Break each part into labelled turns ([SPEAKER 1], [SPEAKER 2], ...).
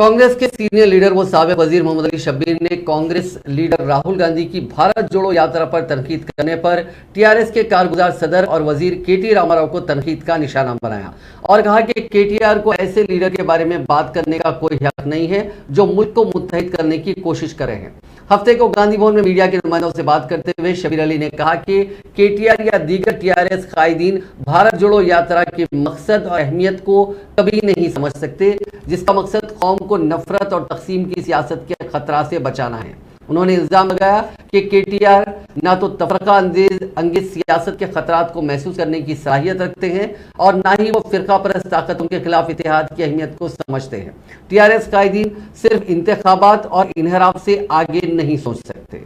[SPEAKER 1] कांग्रेस के senior leader व साबिक वजीर मोहम्मद अली शब्बीर ने कांग्रेस लीडर राहुल गांधी की भारत जोड़ो यात्रा पर तनकीद करने पर टीआरएस के कारगुजार सदर और वजीर केटी रामाराव को तनकीद का निशाना बनाया और कहा कि केटीआर को ऐसे लीडर के बारे में बात करने का कोई हक नहीं है जो मुल्क को मुत्तहिद करने की कोशिश कर रहे हैं। हफ्ते को गांधी भवन में मीडिया के नुमाइंदों से बात करते हुए शब्बीर अली ने कहा कि केटीआर या दीगर टीआरएस कायदीन भारत जोड़ो यात्रा के मकसद और अहमियत को कभी नहीं समझ सकते, जिसका मकसद कौम को नफरत और तकसीम की सियासत के खतरा से बचाना है। उन्होंने इल्जाम लगाया कि केटीआर ना तो तफरका अंगेज सियासत के खतरात को महसूस करने की सलाहियत रखते हैं और ना ही वो फिरका परस्त ताकतों के खिलाफ इत्तेहाद की अहमियत को समझते हैं। टीआरएस कायदीन सिर्फ इंतखाबात और इन्हराफ से आगे नहीं सोच सकते।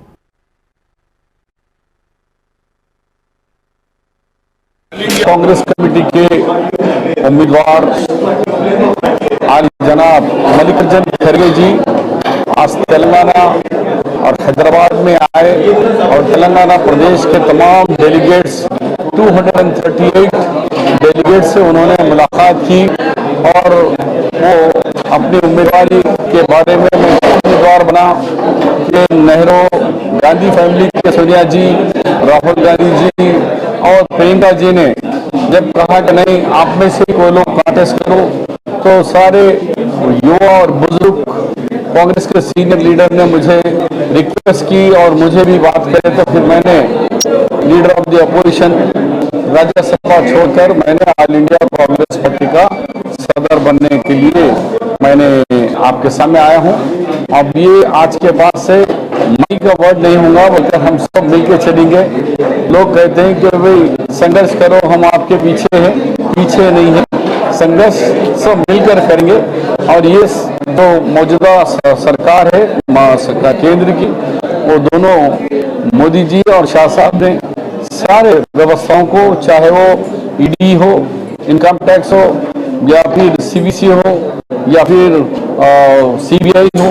[SPEAKER 2] कांग्रेस कमेटी के उम्मीदवार आज जनाब मल्लिकार्जुन खड़गे जी आज तेलंगाना और हैदराबाद में आए और तेलंगाना प्रदेश के तमाम डेलीगेट्स 238 डेलीगेट्स से उन्होंने मुलाकात की और वो अपनी उम्मीदवारी के बारे में उम्मीदवार बना कि नेहरू गांधी फैमिली के सोनिया जी, राहुल गांधी जी और प्रियंका जी ने जब कहा कि नहीं आप में से कोई लोग कांटेस्ट करो, तो सारे युवा और बुजुर्ग कांग्रेस के सीनियर लीडर ने मुझे रिक्वेस्ट की और मुझे भी बात करे, तो फिर मैंने leader of the opposition Rajya Sabha छोड़कर मैंने ऑल इंडिया कांग्रेस पार्टी का सदर बनने के लिए मैंने आपके सामने आया हूं। अब ये आज के बाद से मई का वर्ड नहीं होगा, बल्कि हम सब मिलकर चलेंगे। लोग कहते हैं कि भाई संघर्ष करो, हम आपके पीछे हैं, पीछे नहीं है, संघर्ष सब मिलकर करेंगे। और ये जो मौजूदा सरकार है सरकार केंद्र की, वो दोनों मोदी जी और शाह साहब ने सारे व्यवस्थाओं को, चाहे वो ईडी हो, इनकम टैक्स हो या फिर सीबीसी हो या फिर सीबीआई हो,